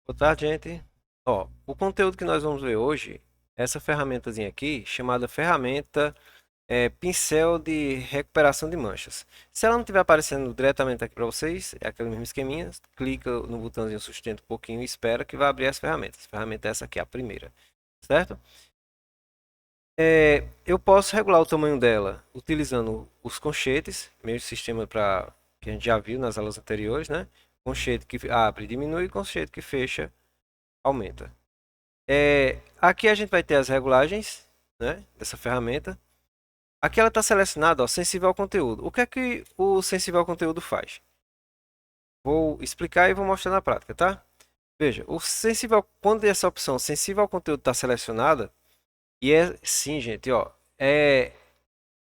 Boa tarde, gente. Ó, o conteúdo que nós vamos ver hoje é essa ferramentazinha aqui, chamada ferramenta pincel de recuperação de manchas. Se ela não estiver aparecendo diretamente aqui para vocês, é aquele mesmo esqueminha, clica no botãozinho sustenta um pouquinho e espera que vai abrir as ferramentas. A ferramenta é essa aqui, a primeira, certo? Eu posso regular o tamanho dela utilizando os conchetes, mesmo sistema que a gente já viu nas aulas anteriores, né? Conchete que abre, diminui, conchete que fecha, aumenta. Aqui a gente vai ter as regulagens, né, dessa ferramenta. Aqui ela está selecionada, ó, sensível ao conteúdo. O que é que o sensível ao conteúdo faz? Vou explicar e vou mostrar na prática, tá? Veja, quando essa opção sensível ao conteúdo está selecionada, e é sim, gente, ó,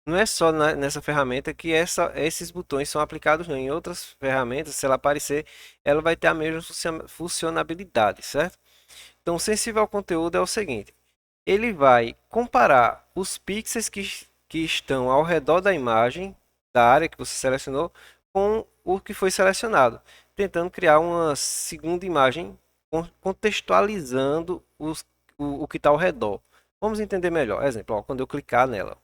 não é só nessa ferramenta que esses botões são aplicados, não. Em outras ferramentas, se ela aparecer, ela vai ter a mesma funcionalidade, certo? Então, sensível ao conteúdo é o seguinte: ele vai comparar os pixels que estão ao redor da imagem, da área que você selecionou, com o que foi selecionado, tentando criar uma segunda imagem contextualizando o que está ao redor. Vamos entender melhor. Exemplo, ó, quando eu clicar nela,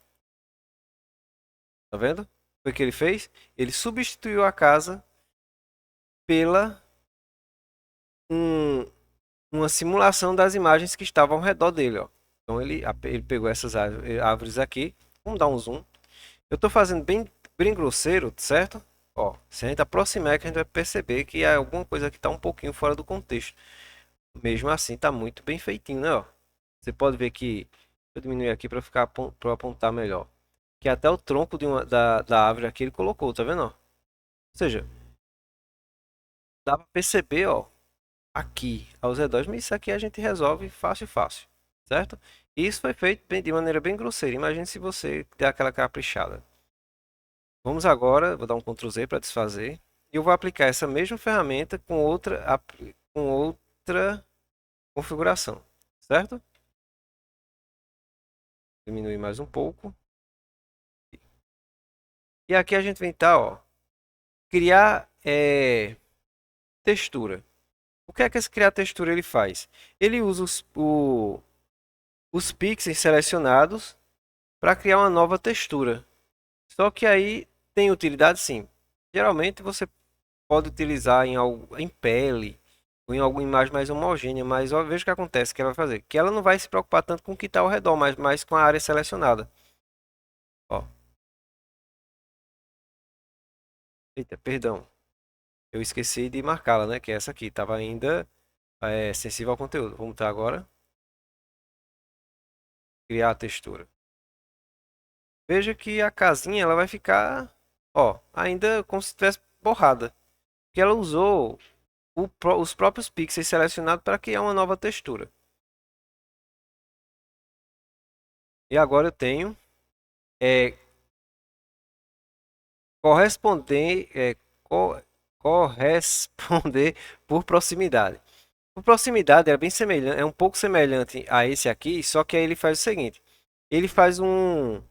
tá vendo? Foi o que ele fez? Ele substituiu a casa pela um, uma simulação das imagens que estavam ao redor dele, ó. Então ele pegou essas árvores aqui. Vamos dar um zoom. Eu estou fazendo bem grosseiro, certo? Ó, se a gente aproximar, que a gente vai perceber que é alguma coisa que está um pouquinho fora do contexto. Mesmo assim, está muito bem feitinho, né? Ó, você pode ver que eu diminuir aqui para ficar para apontar melhor. Que até o tronco da árvore aqui ele colocou, tá vendo? Ó? Ou seja, dá para perceber, ó, aqui aos redores, mas isso aqui a gente resolve fácil, fácil, certo? E isso foi feito de maneira bem grosseira. Imagine se você der aquela caprichada. Vamos agora, vou dar um Ctrl Z para desfazer. E eu vou aplicar essa mesma ferramenta com outra configuração, certo? Diminuir mais um pouco. E aqui a gente vem tá, ó, criar textura. O que é que esse criar textura ele faz? Ele usa os pixels selecionados para criar uma nova textura. Só que aí tem utilidade sim. Geralmente você pode utilizar em pele ou em alguma imagem mais homogênea, mas ó, veja o que acontece que ela vai fazer. Que ela não vai se preocupar tanto com o que está ao redor, mas mais com a área selecionada. Ó, eita, perdão. Eu esqueci de marcá-la, né? Que é essa aqui. Estava ainda sensível ao conteúdo. Vamos estar agora. Criar a textura. Veja que a casinha ela vai ficar, ó, ainda como se estivesse borrada. Que ela usou os próprios pixels selecionados para criar uma nova textura. E agora eu tenho é, corresponder, corresponder por proximidade. Por proximidade é bem semelhante, é um pouco semelhante a esse aqui, só que aí ele faz o seguinte: ele faz o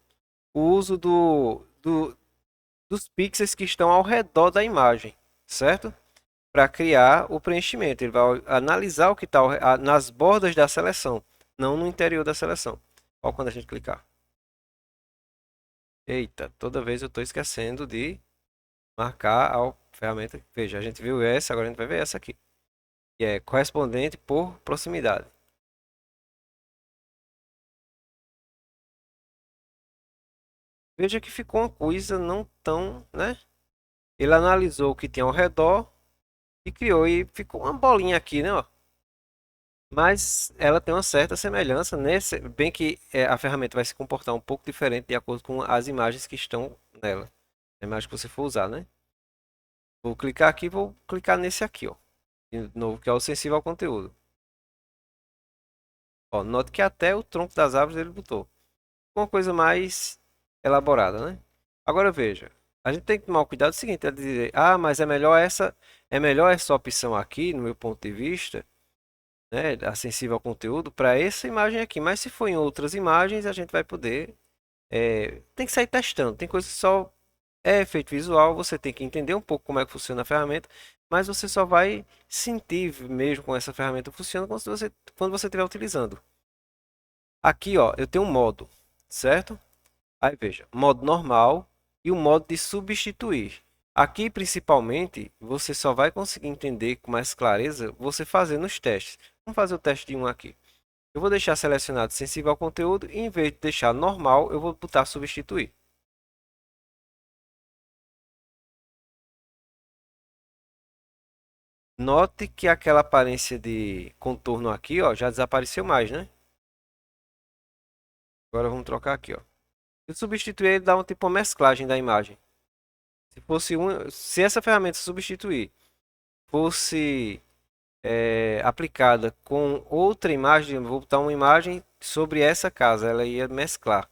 uso dos pixels que estão ao redor da imagem, certo? Para criar o preenchimento. Ele vai analisar o que está nas bordas da seleção, não no interior da seleção. Olha quando a gente clicar. Eita, toda vez eu estou esquecendo de marcar a ferramenta. Veja, a gente viu essa, agora a gente vai ver essa aqui. Que é correspondente por proximidade. Veja que ficou uma coisa não tão, né? Ele analisou o que tinha ao redor e criou e ficou uma bolinha aqui, né? Ó. Mas ela tem uma certa semelhança nesse, bem que a ferramenta vai se comportar um pouco diferente de acordo com as imagens que estão nela. A imagem que você for usar, né? Vou clicar aqui, vou clicar nesse aqui, ó. De novo, que é o sensível ao conteúdo. Ó, note que até o tronco das árvores ele botou. Uma coisa mais elaborada, né? Agora veja, a gente tem que tomar cuidado. É o seguinte, é dizer, ah, mas é melhor essa opção aqui, no meu ponto de vista, né, sensível ao conteúdo, para essa imagem aqui. Mas se for em outras imagens, a gente vai poder, tem que sair testando. Tem coisa que só é efeito visual, você tem que entender um pouco como é que funciona a ferramenta mas você só vai sentir mesmo com essa ferramenta funcionando quando você estiver utilizando. Aqui, ó, eu tenho um modo, certo? Aí veja, modo normal e o modo de substituir. Aqui, principalmente, você só vai conseguir entender com mais clareza você fazendo os testes. Vamos fazer o teste de um aqui. Eu vou deixar selecionado sensível ao conteúdo e em vez de deixar normal, eu vou botar substituir. Note que aquela aparência de contorno aqui, ó, já desapareceu mais, né? Agora vamos trocar aqui, ó. Se substituir, ele dá um tipo de mesclagem da imagem. Se essa ferramenta substituir fosse aplicada com outra imagem, vou botar uma imagem sobre essa casa, ela ia mesclar.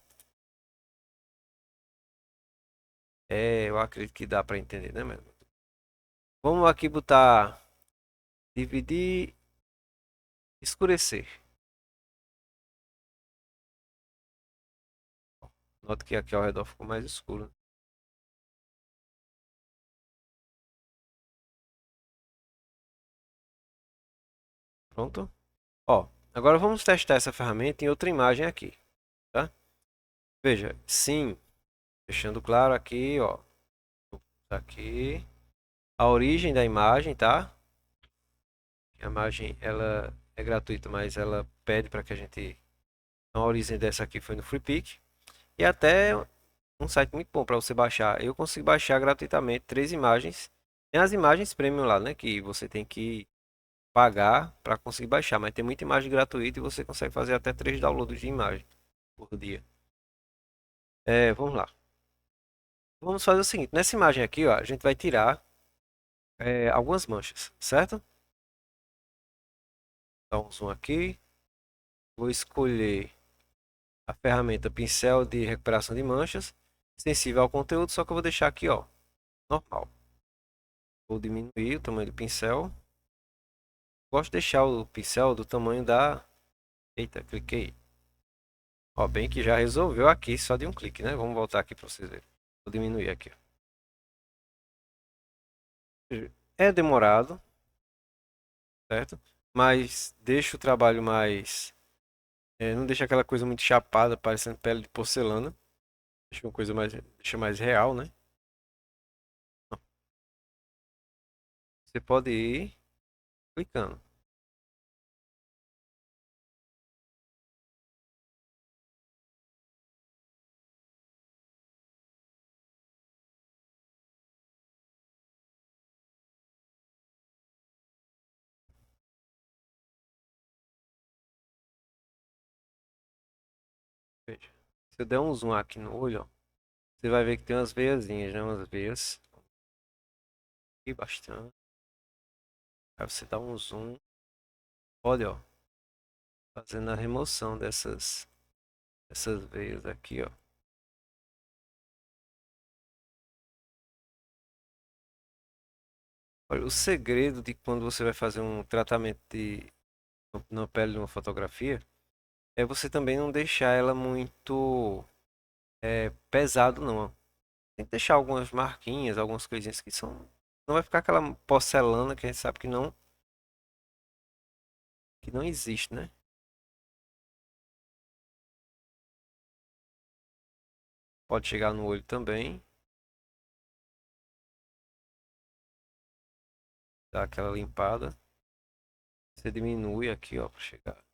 Eu acredito que dá para entender, né, mesmo? Vamos aqui botar dividir, escurecer. Nota que aqui ao redor ficou mais escuro. Pronto? Ó, agora vamos testar essa ferramenta em outra imagem aqui, tá? Veja, sim, deixando claro aqui, ó, aqui a origem da imagem, tá? A imagem ela é gratuita, mas ela pede para que a gente. A origem dessa aqui foi no FreePic e até um site muito bom para você baixar. Eu consigo baixar gratuitamente 3 imagens. Tem as imagens premium lá, né? Que você tem que pagar para conseguir baixar, mas tem muita imagem gratuita e você consegue fazer até 3 downloads de imagem por dia. Vamos lá. Vamos fazer o seguinte: nessa imagem aqui, ó, a gente vai tirar algumas manchas, certo? Dá um zoom aqui. Vou escolher a ferramenta pincel de recuperação de manchas, sensível ao conteúdo, só que eu vou deixar aqui, ó, normal. Vou diminuir o tamanho do pincel. Gosto de deixar o pincel do tamanho da... Eita, cliquei. Ó, bem que já resolveu aqui só de um clique, né? Vamos voltar aqui para vocês verem. Vou diminuir aqui. É demorado, certo? Mas deixa o trabalho mais... não deixa aquela coisa muito chapada, parecendo pele de porcelana. Deixa uma coisa mais, deixa mais real, né? Você pode ir clicando. Veja. Se eu der um zoom aqui no olho, ó, você vai ver que tem umas veiazinhas, né? Umas veias. E bastante. Aí você dá um zoom. Olha, ó. Fazendo a remoção dessas veias aqui, ó. Olha, o segredo de quando você vai fazer um tratamento na pele de uma fotografia é você também não deixar ela muito pesado, não. Tem que deixar algumas marquinhas, algumas coisinhas que são. Não vai ficar aquela porcelana que a gente sabe que não existe, né? Pode chegar no olho também, dar aquela limpada. Você diminui aqui, ó, para chegar.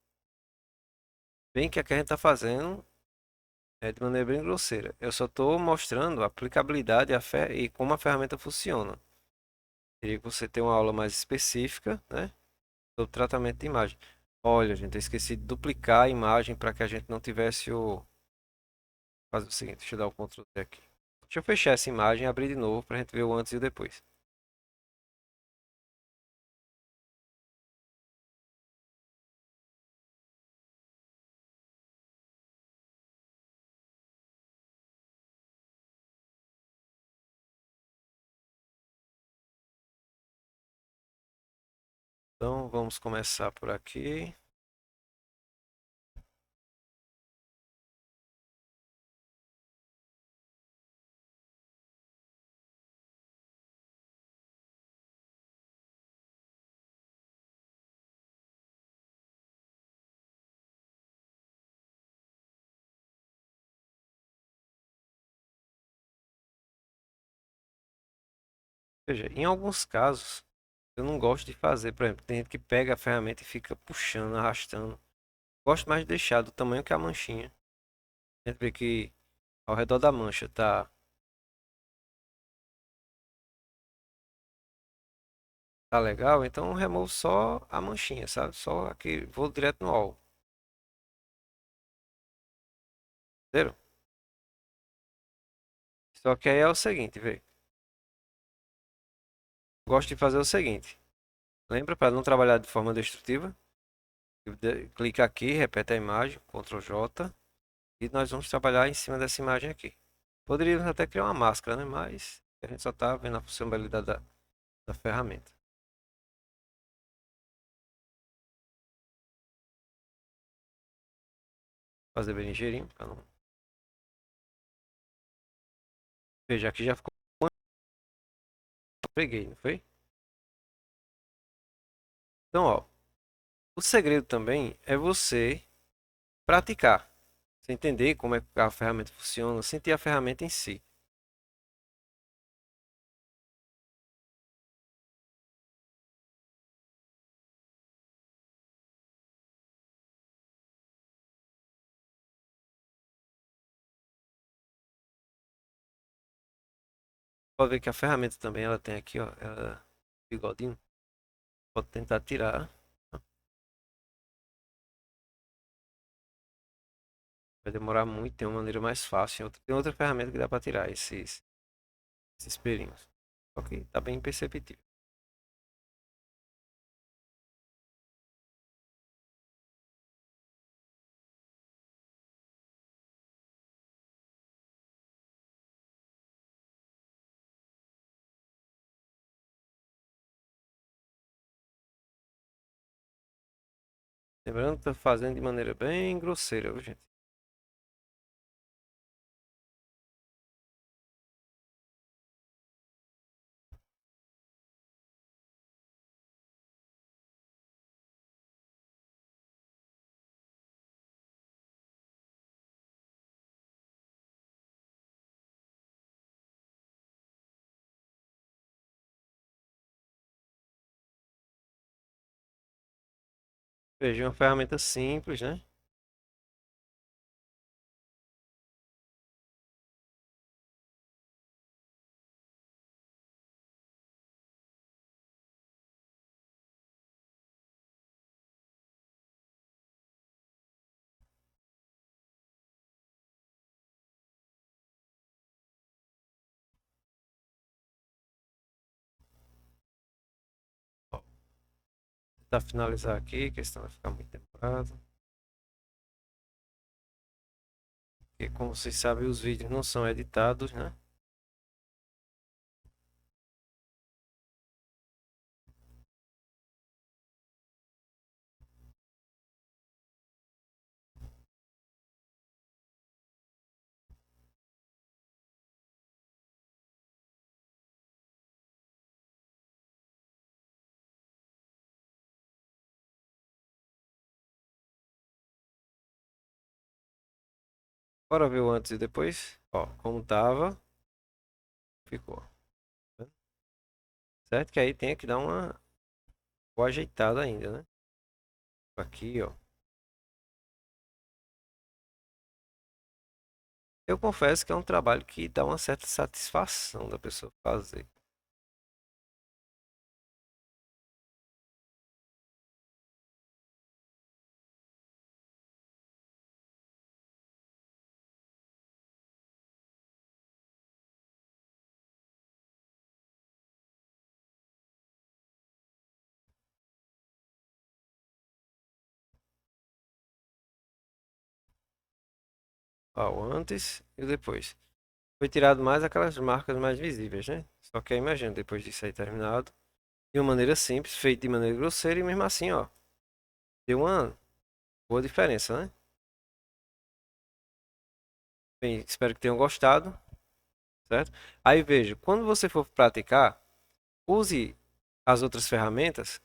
Bem que aqui a gente tá fazendo de maneira bem grosseira. Eu só estou mostrando a aplicabilidade e como a ferramenta funciona. Queria que você tenha uma aula mais específica, né, sobre tratamento de imagem. Olha, gente, eu esqueci de duplicar a imagem para que a gente não tivesse o... Fazer o seguinte, deixa eu dar o Ctrl Z aqui. Deixa eu fechar essa imagem e abrir de novo para a gente ver o antes e o depois. Então, vamos começar por aqui. Veja, em alguns casos, eu não gosto de fazer, por exemplo, tem gente que pega a ferramenta e fica puxando, arrastando. Gosto mais de deixar do tamanho que a manchinha. A gente vê que ao redor da mancha tá legal, então eu removo só a manchinha, sabe? Só aqui, vou direto no all. Entendeu? Só que aí é o seguinte, vê. Gosto de fazer o seguinte. Lembra, para não trabalhar de forma destrutiva, clica aqui, repete a imagem, Ctrl J, e nós vamos trabalhar em cima dessa imagem aqui. Poderíamos até criar uma máscara, né? Mas a gente só está vendo a funcionalidade da ferramenta. Fazer bem ligeirinho, pra não... Veja, aqui já ficou. Peguei, não foi? Então, ó, o segredo também é você praticar. Você entender como é que a ferramenta funciona, sentir a ferramenta em si. Pode ver que a ferramenta também ela tem aqui, ó, ela, bigodinho. Pode tentar tirar. Vai demorar muito, tem uma maneira mais fácil. Tem outra ferramenta que dá para tirar esses pelinhos. Ok, tá bem perceptível. Lembrando que tá fazendo de maneira bem grosseira, viu, gente? Veja, uma ferramenta simples, né? Ó, tentar finalizar aqui, que senão vai ficar muito demorado. Porque, como vocês sabem, os vídeos não são editados, né? Bora ver o antes e depois. Ó, como tava, ficou. Certo? Que aí tem que dar uma boa ajeitada ainda, né? Aqui, ó. Eu confesso que é um trabalho que dá uma certa satisfação da pessoa fazer. Ó, o antes e o depois. Foi tirado mais aquelas marcas mais visíveis, né? Só que aí imagina, depois disso aí terminado, de uma maneira simples, feito de maneira grosseira e mesmo assim, ó, deu uma boa diferença, né? Bem, espero que tenham gostado, certo? Aí veja, quando você for praticar, use as outras ferramentas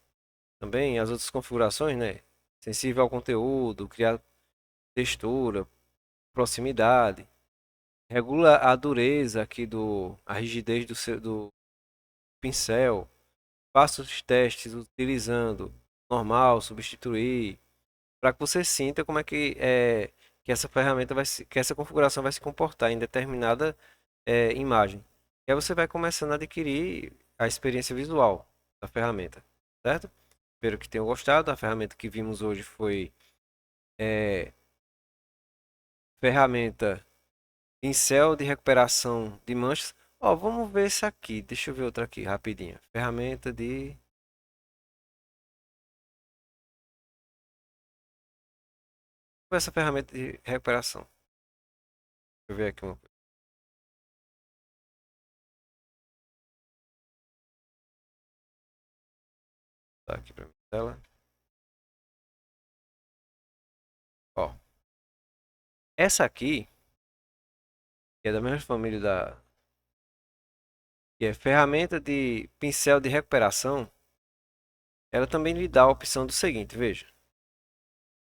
também, as outras configurações, né? Sensível ao conteúdo, criar textura, proximidade, regula a dureza aqui a rigidez do pincel, faça os testes utilizando normal, substituir, para que você sinta como é que essa ferramenta que essa configuração vai se comportar em determinada imagem. E aí você vai começando a adquirir a experiência visual da ferramenta, certo? Espero que tenham gostado. A ferramenta que vimos hoje foi é, ferramenta pincel de recuperação de manchas. Ó, vamos ver esse aqui. Deixa eu ver outra aqui, rapidinho. Ferramenta de... Essa ferramenta de recuperação. Deixa eu ver aqui uma coisa. Tá aqui pra mim. Tela. Ó, essa aqui, que é da mesma família que é ferramenta de pincel de recuperação, ela também lhe dá a opção do seguinte, veja.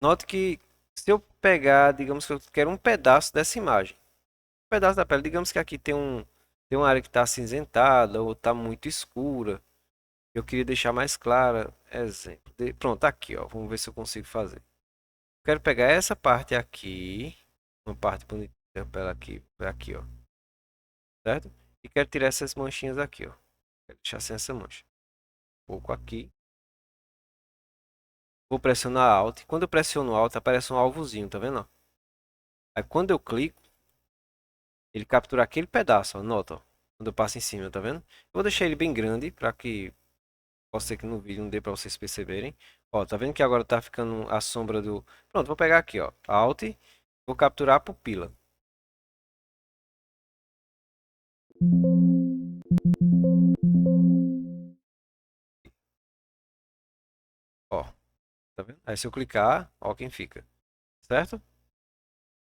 Note que se eu pegar, digamos que eu quero um pedaço dessa imagem, um pedaço da pele, digamos que aqui tem uma área que está acinzentada ou está muito escura, eu queria deixar mais clara, exemplo. Pronto, aqui, ó, vamos ver se eu consigo fazer. Quero pegar essa parte aqui, uma parte bonita da pele aqui, ó, certo? E quero tirar essas manchinhas aqui, ó. Quero deixar sem essa mancha. Um pouco aqui. Vou pressionar Alt. Quando eu pressiono Alt, aparece um alvozinho, tá vendo? Ó? Aí quando eu clico, ele captura aquele pedaço, ó. Nota, ó. Quando eu passo em cima, tá vendo? Eu vou deixar ele bem grande para que possa ser que no vídeo não dê para vocês perceberem. Ó, tá vendo que agora tá ficando a sombra do... Pronto, vou pegar aqui, ó. Alt. Vou capturar a pupila. Ó, tá vendo? Aí se eu clicar, ó quem fica. Certo?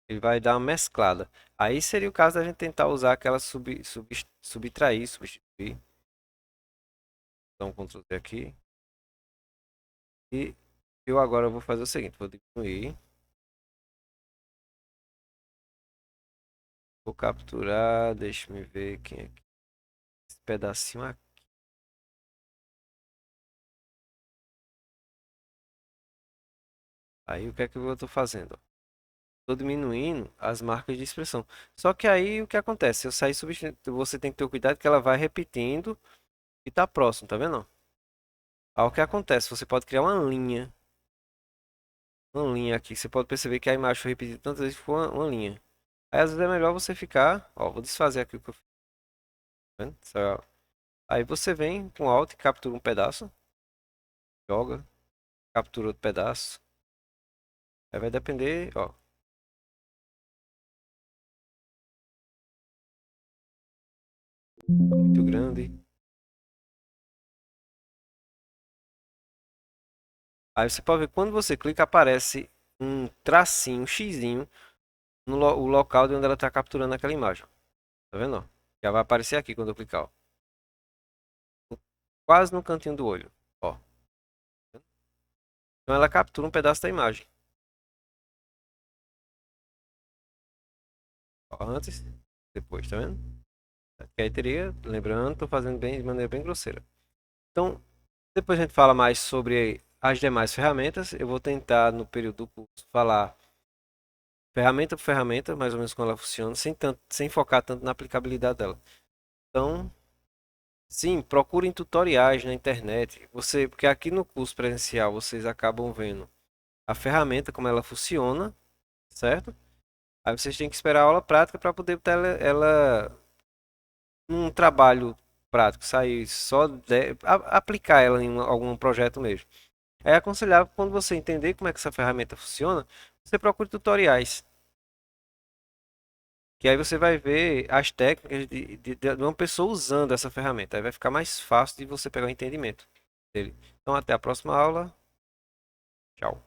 Ele vai dar uma mesclada. Aí seria o caso da gente tentar usar aquela subtrair, substituir. Então, Ctrl Z aqui. E eu agora vou fazer o seguinte, vou diminuir. Vou capturar, deixa me ver quem é que... Esse pedacinho aqui. Aí o que é que eu estou fazendo? Estou diminuindo as marcas de expressão. Só que aí o que acontece? Se eu sair substituindo, você tem que ter o cuidado que ela vai repetindo e tá próximo, tá vendo? Aí o que acontece? Você pode criar uma linha. Uma linha aqui. Você pode perceber que a imagem foi repetida tantas vezes que foi uma linha. Aí às vezes é melhor você ficar. Ó, vou desfazer aqui o que eu fiz. Tá vendo? Aí você vem com Alt e captura um pedaço. Joga. Captura outro pedaço. Aí vai depender, ó. Tá muito grande. Aí você pode ver quando você clica aparece um tracinho, um xizinho no o local de onde ela está capturando aquela imagem. Tá vendo? Ó? Já vai aparecer aqui quando eu clicar, ó. Quase no cantinho do olho, ó. Então ela captura um pedaço da imagem. Ó, antes, depois, tá vendo? Que aí teria, lembrando, tô fazendo bem de maneira bem grosseira. Então, depois a gente fala mais sobre as demais ferramentas. Eu vou tentar no período do curso falar ferramenta por ferramenta, mais ou menos como ela funciona, sem focar tanto na aplicabilidade dela. Então, sim, procurem tutoriais na internet. Porque aqui no curso presencial vocês acabam vendo a ferramenta, como ela funciona, certo? Aí vocês têm que esperar a aula prática para poder ter ela num trabalho prático, sair aplicar ela em algum projeto mesmo. É aconselhável quando você entender como é que essa ferramenta funciona, você procure tutoriais. Que aí você vai ver as técnicas de uma pessoa usando essa ferramenta. Aí vai ficar mais fácil de você pegar o entendimento dele. Então, até a próxima aula. Tchau.